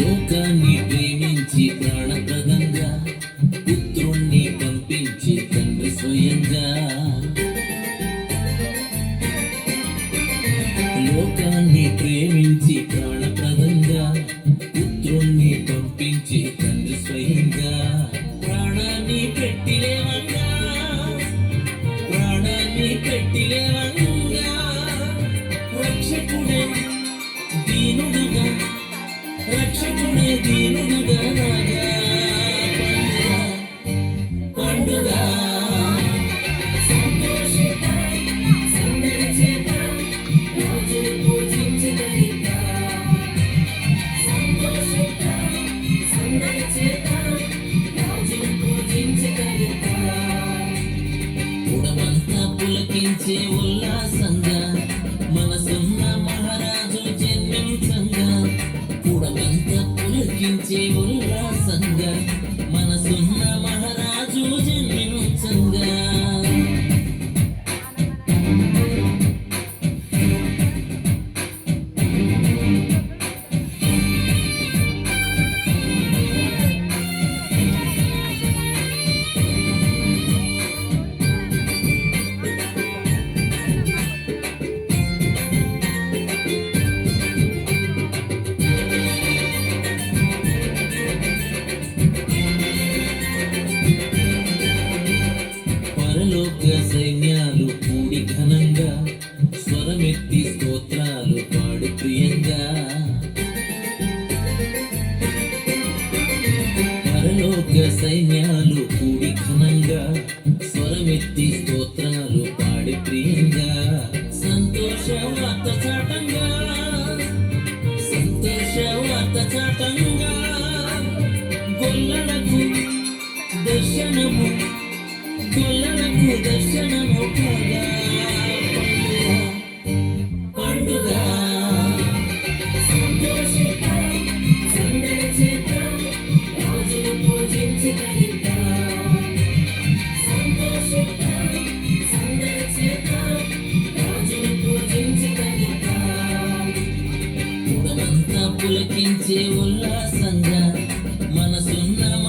లోకాన్ని ప్రేమించి ప్రాణప్రదంగా పుత్రుణ్ణి పంపించి తండ్రి స్వయంగా లోకాన్ని ప్రేమించి ప్రాణప్రదంగా పుత్రుణ్ణి పంపించి తండ్రి స్వయంగా ప్రాణాన్ని పెట్టిలేవంగా రక్షకుడే దీనుడుగా పండుగ ఉడమంతా పులకించే ఉల్లాసంగా మనసున్న మహారాజు జన్మించంగా ఉడమంతా పులకించే ఉల్లాసంగా మనసున్న మహారాజు జన్మించంగా సైన్యాలు కూడి ఘనంగా స్వరమెత్తి స్తోత్రాలు పాడు ప్రియంగా పరలోక సైన్యాలు కూడి ఘనంగా స్వరమెత్తి స్తోత్రాలు పాడి ప్రియంగా సంతోష వార్త చాటంగా గొల్లలకు దర్శనము పండుగ ఉడమంతా పులకించే ఉల్లాసంగా మనసున్న